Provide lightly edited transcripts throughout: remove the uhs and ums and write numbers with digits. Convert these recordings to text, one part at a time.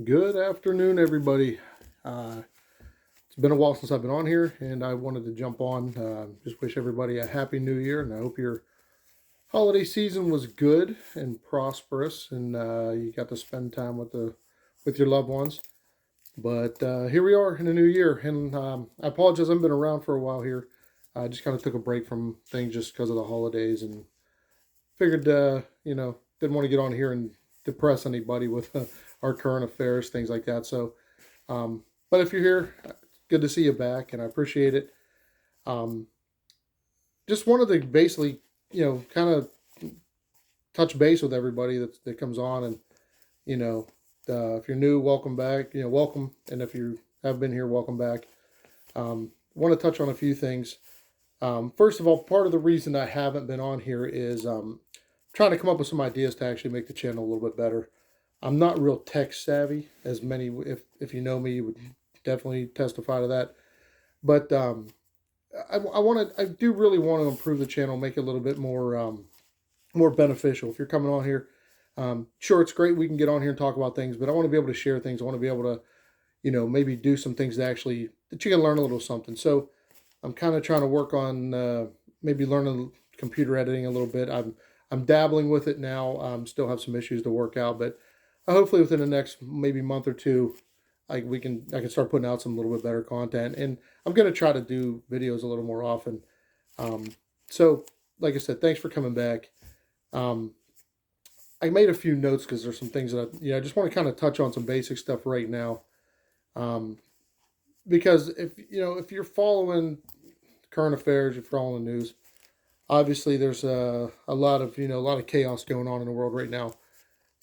Good afternoon, everybody. It's been a while since I've been on here, and I wanted to jump on. Just wish everybody a happy new year, and I hope your holiday season was good and prosperous, and you got to spend time with your loved ones. But here we are in a new year, and I apologize. I've been around for a while here. I just kind of took a break from things just because of the holidays, and figured didn't want to get on here and depress anybody with our current affairs, things like that. So. But if you're here, good to see you back, and I appreciate it. Um, just wanted to basically, kind of touch base with everybody that comes on, and you know, if you're new, welcome back. Welcome, and if you have been here, welcome back. Want to touch on a few things. First of all, part of the reason I haven't been on here is trying to come up with some ideas to actually make the channel a little bit better. I'm not real tech savvy, as many, if you know me, you would definitely testify to that. But I do really want to improve the channel, make it a little bit more beneficial. If you're coming on here, sure, it's great we can get on here and talk about things, but I want to be able to share things. I want to be able to, maybe do some things that you can learn a little something. So I'm kind of trying to work on maybe learning computer editing a little bit. I'm dabbling with it now. Still have some issues to work out, but hopefully within the next maybe month or two, I can start putting out some little bit better content, and I'm gonna try to do videos a little more often. So like I said, thanks for coming back. Um, I made a few notes because there's some things that I just want to kind of touch on some basic stuff right now. Um, because if you're following current affairs, you're following the news. Obviously, there's a lot of a lot of chaos going on in the world right now,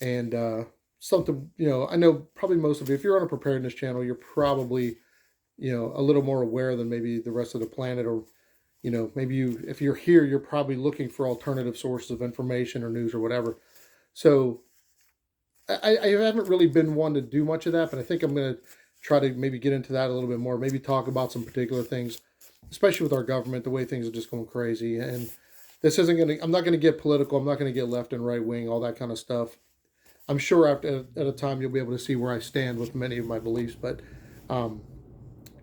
and something I know probably most of you, if you're on a preparedness channel, you're probably a little more aware than maybe the rest of the planet, or maybe if you're here, you're probably looking for alternative sources of information or news or whatever. So I haven't really been one to do much of that, but I think I'm going to try to maybe get into that a little bit more, maybe talk about some particular things, especially with our government, the way things are just going crazy. And this isn't going to, I'm not going to get political, I'm not going to get left and right wing, all that kind of stuff. I'm sure after at a time you'll be able to see where I stand with many of my beliefs, but um,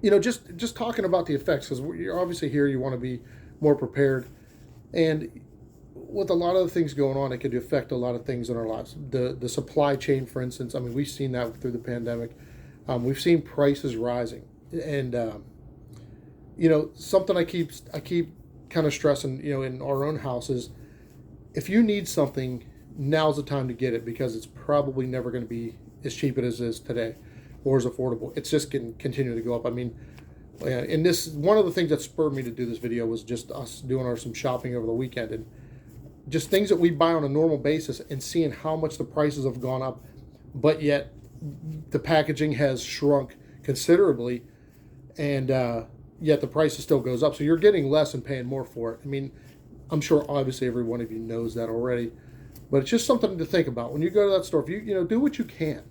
just talking about the effects, because you're obviously here, you want to be more prepared, and with a lot of the things going on, it could affect a lot of things in our lives. The supply chain, for instance, I mean, we've seen that through the pandemic. We've seen prices rising, and something I keep kind of stressing, in our own houses, if you need something, now's the time to get it, because it's probably never going to be as cheap as it is today, or as affordable. It's just going to continue to go up. I mean, and this, one of the things that spurred me to do this video was just us doing some shopping over the weekend, and just things that we buy on a normal basis, and seeing how much the prices have gone up, but yet the packaging has shrunk considerably, and yet the price still goes up. So you're getting less and paying more for it. I mean, I'm sure obviously every one of you knows that already, but it's just something to think about when you go to that store. If you do what you can.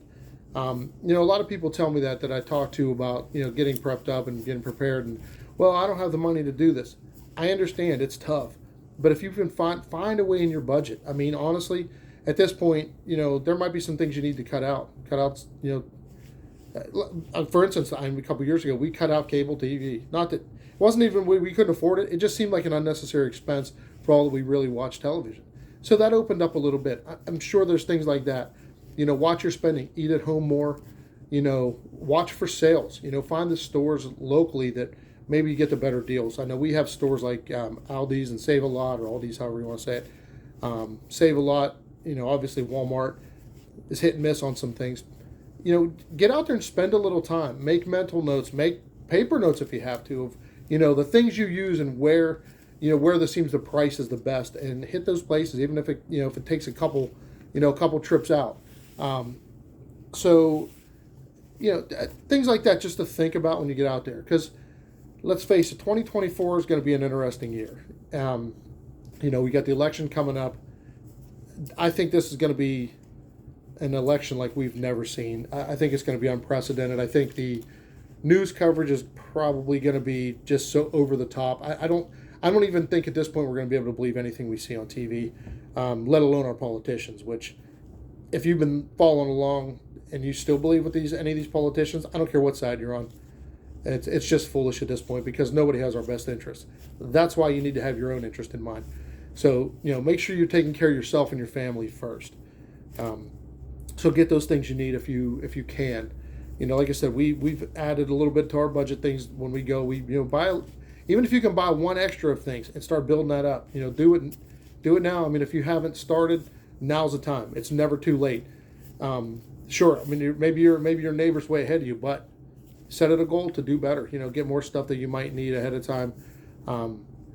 A lot of people tell me that I talk to about getting prepped up and getting prepared, and well, I don't have the money to do this. I understand it's tough, but if you can find a way in your budget, I mean, honestly, at this point, there might be some things you need to cut out. For instance, a couple years ago, we cut out cable TV. Not that it wasn't even we couldn't afford it. It just seemed like an unnecessary expense for all that we really watch television. So that opened up a little bit. I'm sure there's things like that. Watch your spending. Eat at home more. Watch for sales. Find the stores locally that maybe you get the better deals. I know we have stores like Aldi's and Save a Lot, or Aldi's, however you want to say it. Save a Lot. Obviously Walmart is hit and miss on some things. Get out there and spend a little time. Make mental notes. Make paper notes if you have to of the things you use, and where this seems the price is the best, and hit those places, even if it takes a couple trips out. So things like that just to think about when you get out there, because let's face it, 2024 is going to be an interesting year. We got the election coming up. I think this is going to be an election like we've never seen. I think it's going to be unprecedented. I think the news coverage is probably going to be just so over the top. I don't even think at this point we're going to be able to believe anything we see on TV, let alone our politicians, which if you've been following along and you still believe with any of these politicians, I don't care what side you're on. It's just foolish at this point because nobody has our best interest. That's why you need to have your own interest in mind. So, make sure you're taking care of yourself and your family first. So get those things you need if you can. Like I said, we've added a little bit to our budget things when we go. We buy, even if you can buy one extra of things and start building that up. Do it now. I mean, if you haven't started, now's the time. It's never too late. Sure. I mean, maybe your neighbor's way ahead of you, but set it a goal to do better. Get more stuff that you might need ahead of time.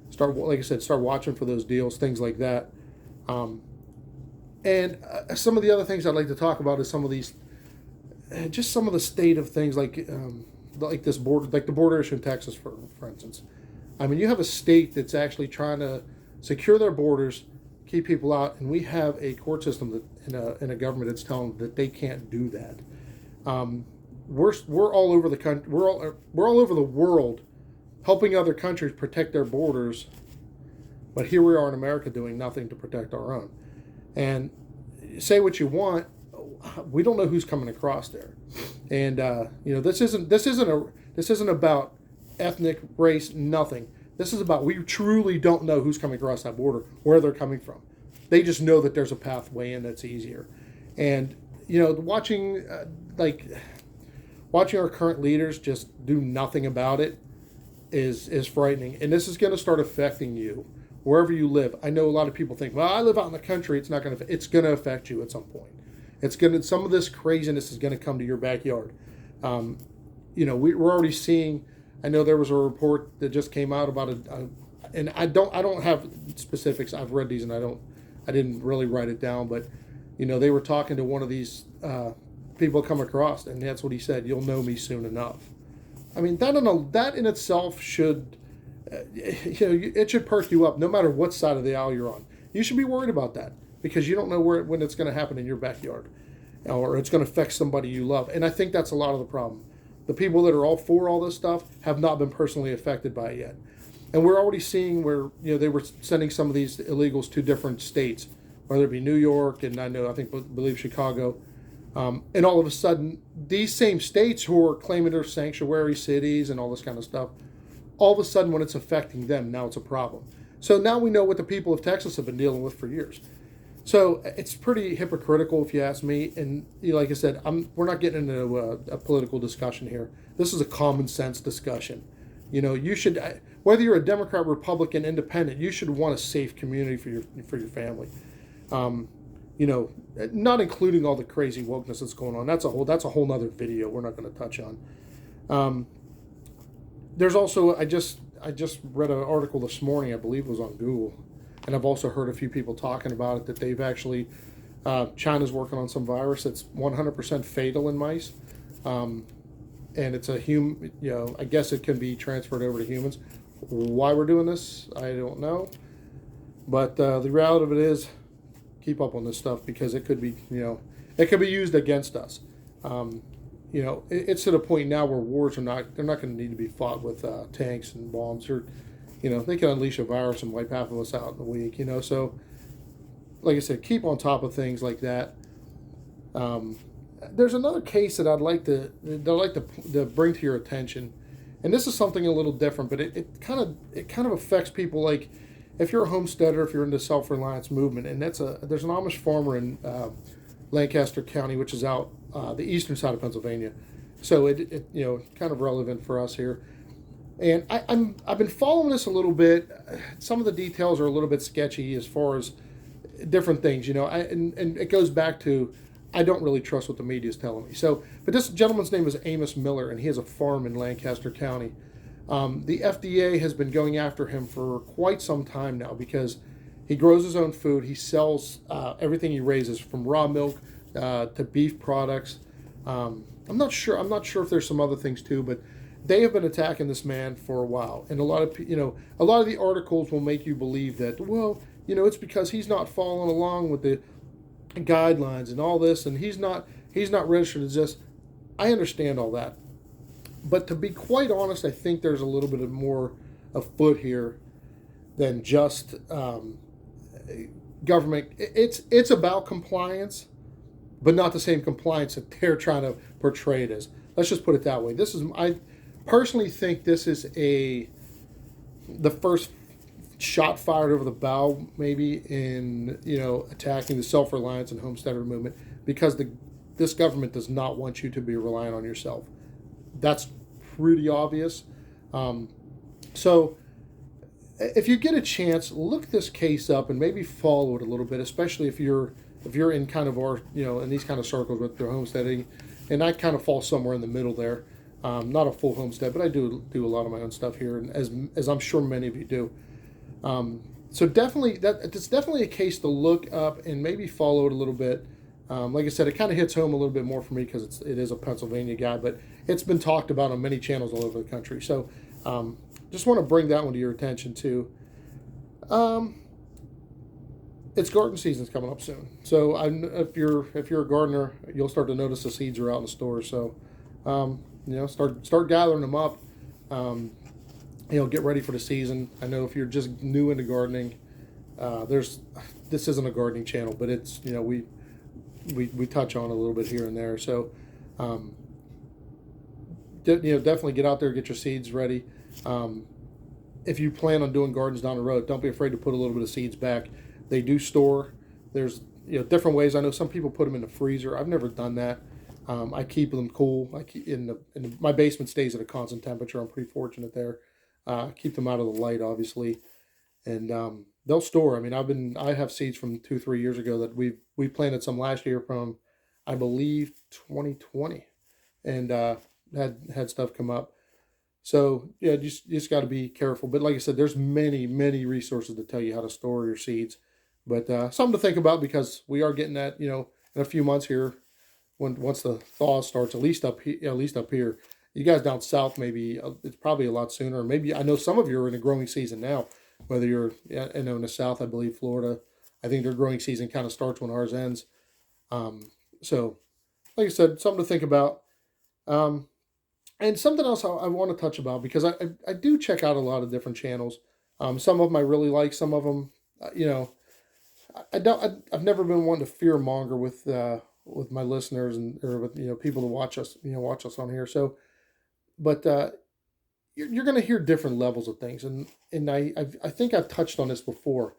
Start, like I said, start watching for those deals, things like that. And some of the other things I'd like to talk about is some of these, just some of the state of things like this border, like the border issue in Texas, for instance. I mean, you have a state that's actually trying to secure their borders, keep people out, and we have a court system that in a government that's telling them that they can't do that. We're all over the country. We're all over the world, helping other countries protect their borders, but here we are in America doing nothing to protect our own. And say what you want, we don't know who's coming across there. And this isn't about ethnic, race, nothing. This is about, we truly don't know who's coming across that border, where they're coming from. They just know that there's a pathway in that's easier. And watching our current leaders just do nothing about it is frightening. And this is going to start affecting you wherever you live. I know a lot of people think, well, I live out in the country. It's going to affect you at some point. Some of this craziness is going to come to your backyard. We're already seeing. I know there was a report that just came out about and I don't have specifics. I've read these and I didn't really write it down, but they were talking to one of these people come across, and that's what he said. You'll know me soon enough. I mean, that in itself should, it should perk you up no matter what side of the aisle you're on. You should be worried about that because you don't know when it's going to happen in your backyard, or it's going to affect somebody you love. And I think that's a lot of the problem. The people that are all for all this stuff have not been personally affected by it yet. And we're already seeing where, they were sending some of these illegals to different states, whether it be New York and I believe Chicago. And all of a sudden, these same states who are claiming they're sanctuary cities and all this kind of stuff, all of a sudden when it's affecting them, now it's a problem. So now we know what the people of Texas have been dealing with for years. So it's pretty hypocritical if you ask me. And like I said, we're not getting into a political discussion here. This is a common sense discussion. You should, whether you're a Democrat, Republican, Independent, you should want a safe community for your family. Not including all the crazy wokeness that's going on. That's a whole nother video we're not going to touch on. There's also, I just read an article this morning, I believe it was on Google, and I've also heard a few people talking about it, that they've actually, China's working on some virus that's 100% fatal in mice. And it's I guess it can be transferred over to humans. Why we're doing this, I don't know. But the reality of it is, keep up on this stuff because it could be, it could be used against us. It's to the point now where wars they're not going to need to be fought with tanks and bombs, or, they can unleash a virus and wipe half of us out in a week. So, like I said, keep on top of things like that. There's another case that I'd like to bring to your attention, and this is something a little different, but it kind of affects people. Like, if you're a homesteader, if you're in the self-reliance movement, and there's an Amish farmer in Lancaster County, which is out the eastern side of Pennsylvania, so it kind of relevant for us here. And I've been following this a little bit. Some of the details are a little bit sketchy as far as different things, and it goes back to, I don't really trust what the media is telling me. So, but this gentleman's name is Amos Miller, and he has a farm in Lancaster County. The FDA has been going after him for quite some time now because he grows his own food. He sells everything he raises, from raw milk to beef products. I'm not sure if there's some other things too, but they have been attacking this man for a while. And a lot of the articles will make you believe that, well, it's because he's not following along with the guidelines and all this, and he's not registered as this. I understand all that, but to be quite honest, I think there's a little bit of more afoot here than just government. It's about compliance, but not the same compliance that they're trying to portray it as. Let's just put it that way. I personally think this is the first shot fired over the bow, maybe, in attacking the self-reliance and homesteader movement, because this government does not want you to be reliant on yourself. That's pretty obvious. So if you get a chance, look this case up and maybe follow it a little bit, especially if you're in kind of our in these kind of circles with their homesteading, and I kind of fall somewhere in the middle there. Not a full homestead, but I do a lot of my own stuff here, and as I'm sure many of you do. So definitely it's definitely a case to look up and maybe follow it a little bit. Like I said, it kind of hits home a little bit more for me because it is a Pennsylvania guy, but it's been talked about on many channels all over the country. So just want to bring that one to your attention too. It's garden season's coming up soon, so if you're a gardener, you'll start to notice the seeds are out in the store. So start gathering them up. Get ready for the season. I know if you're just new into gardening, this isn't a gardening channel, but it's we touch on a little bit here and there. So definitely get out there, get your seeds ready. If you plan on doing gardens down the road, don't be afraid to put a little bit of seeds back. They do store. There's different ways. I know some people put them in the freezer. I've never done that. I keep them cool. My basement stays at a constant temperature. I'm pretty fortunate there. Keep them out of the light, obviously, and they'll store. I mean, I have seeds from 2-3 years ago that we planted some last year from, I believe, 2020, and had stuff come up. So yeah, just got to be careful. But like I said, there's many resources to tell you how to store your seeds. But something to think about, because we are getting that in a few months here, once the thaw starts, at least up here. You guys down south, maybe it's probably a lot sooner. Maybe I know some of you are in a growing season now. Whether you're in the south, I believe Florida, I think their growing season kind of starts when ours ends. So, like I said, something to think about. And something else I want to touch about, because I do check out a lot of different channels. Some of them I really like. Some of them, I've never been one to fear monger with my listeners or with people to watch us on here. So, but you're going to hear different levels of things, and I think I've touched on this before.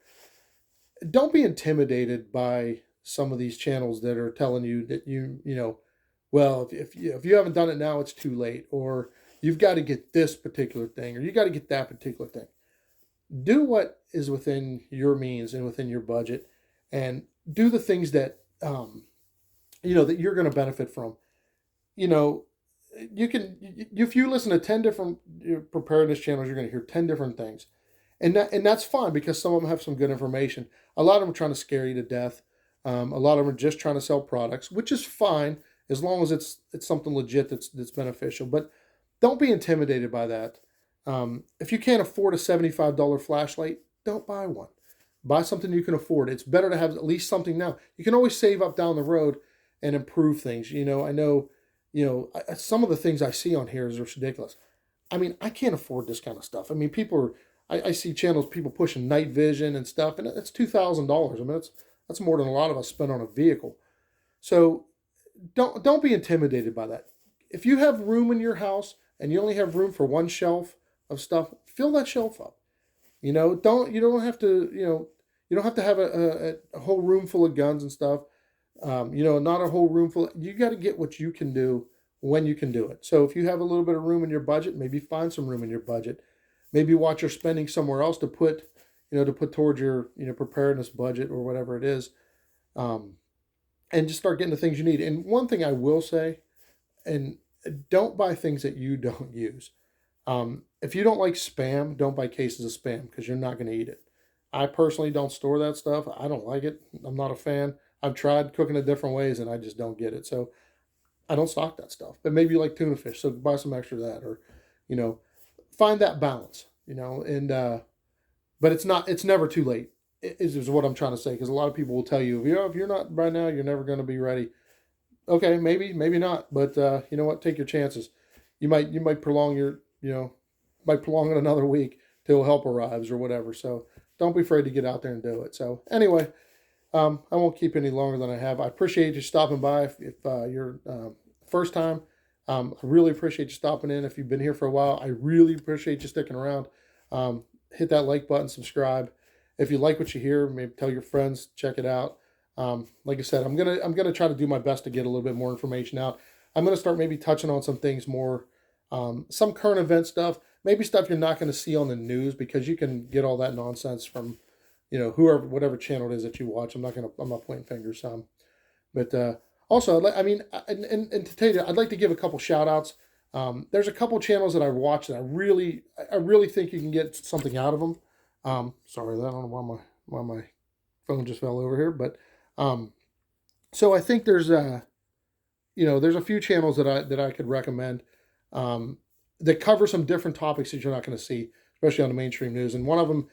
Don't be intimidated by some of these channels that are telling you that well, if you haven't done it now, it's too late, or you've got to get this particular thing, or you got to get that particular thing. Do what is within your means and within your budget, and do the things that that you're going to benefit from. You can, if you listen to 10 different preparedness channels, you're going to hear 10 different things, and that's fine, because some of them have some good information. A lot of them are trying to scare you to death. A lot of them are just trying to sell products, which is fine as long as it's something legit that's beneficial. But don't be intimidated by that. If you can't afford a $75 flashlight, don't buy one. Buy something you can afford. It's better to have at least something now. You can always save up down the road and improve things. I know, some of the things I see on here is ridiculous. I mean, I can't afford this kind of stuff. I mean, I see channels, people pushing night vision and stuff, and it's $2,000. I mean, that's more than a lot of us spend on a vehicle. So don't be intimidated by that. If you have room in your house and you only have room for one shelf of stuff, fill that shelf up. You don't have to have a whole room full of guns and stuff. Not a whole room full. You got to get what you can do when you can do it. So if you have a little bit of room in your budget, maybe find some room in your budget. Maybe watch your spending somewhere else to put towards your preparedness budget or whatever it is. And just start getting the things you need. And one thing I will say, and don't buy things that you don't use. If you don't like Spam, don't buy cases of Spam, because you're not going to eat it. I personally don't store that stuff. I don't like it. I'm not a fan. I've tried cooking it different ways, and I just don't get it. So I don't stock that stuff. But maybe you like tuna fish, so buy some extra of that, or find that balance. And but it's never too late. Is what I'm trying to say, because a lot of people will tell you, if you're not right now, you're never going to be ready. Okay, maybe not, but you know what? Take your chances. You might prolong might prolong it another week till help arrives or whatever. So don't be afraid to get out there and do it. So anyway, I won't keep any longer than I have. I appreciate you stopping by. If you're first time, I really appreciate you stopping in. If you've been here for a while, I really appreciate you sticking around. Hit that like button, subscribe. If you like what you hear, maybe tell your friends, check it out. Like I said, I'm gonna try to do my best to get a little bit more information out. I'm gonna start maybe touching on some things more, some current event stuff, maybe stuff you're not gonna see on the news because you can get all that nonsense from, whoever, whatever channel it is that you watch. I'm not pointing fingers. But also, and to tell you, I'd like to give a couple shout outs. There's a couple channels that I watch that I really think you can get something out of them. Sorry, I don't know why my phone just fell over here, but so I think there's there's a few channels that I could recommend that cover some different topics that you're not going to see, especially on the mainstream news. And one of them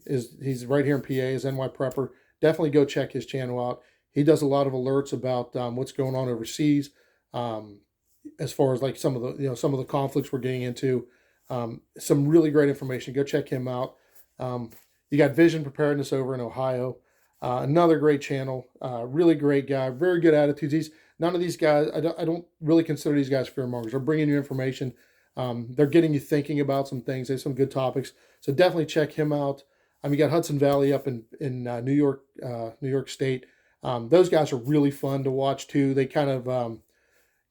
he's right here in PA, is NY Prepper. Definitely go check his channel out. He does a lot of alerts about what's going on overseas, as far as like some of the conflicts we're getting into. Some really great information. Go check him out. You got Vision Preparedness over in Ohio. Another great channel. Really great guy. Very good attitudes. None of these guys, I don't really consider these guys fearmongers. They're bringing you information. They're getting you thinking about some things. They have some good topics. So definitely check him out. You got Hudson Valley up in New York State. Those guys are really fun to watch too. They kind of,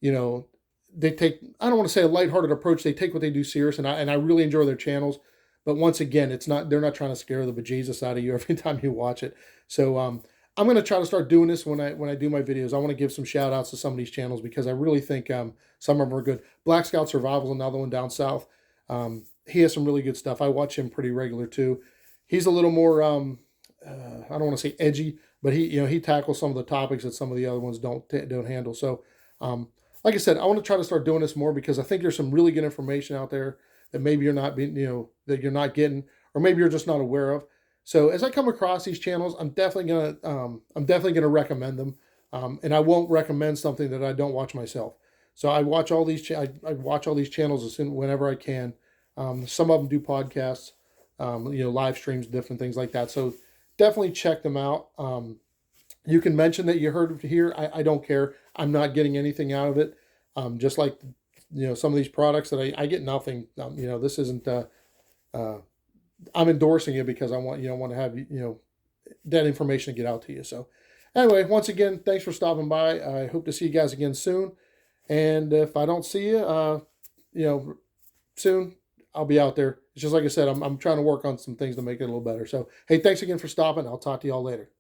they take, I don't want to say a lighthearted approach. They take what they do serious, and I really enjoy their channels. But once again, they're not trying to scare the bejesus out of you every time you watch it. So I'm going to try to start doing this when I do my videos. I want to give some shout outs to some of these channels because I really think some of them are good. Black Scout Survival is another one down south. He has some really good stuff. I watch him pretty regular too. He's a little more, I don't want to say edgy, but he tackles some of the topics that some of the other ones don't handle. So, like I said, I want to try to start doing this more because I think there's some really good information out there that maybe you're not that you're not getting, or maybe you're just not aware of. So as I come across these channels, I'm definitely gonna recommend them, and I won't recommend something that I don't watch myself. So I watch all these I watch all these channels whenever I can. Some of them do podcasts, live streams, different things like that. So definitely check them out. You can mention that you heard it here. I don't care. I'm not getting anything out of it. Just like some of these products that I get nothing. This isn't. I'm endorsing it because I want to have that information to get out to you. So anyway, once again, thanks for stopping by. I hope to see you guys again soon. And if I don't see you, soon, I'll be out there. It's just like I said, I'm trying to work on some things to make it a little better. So hey, thanks again for stopping. I'll talk to y'all later.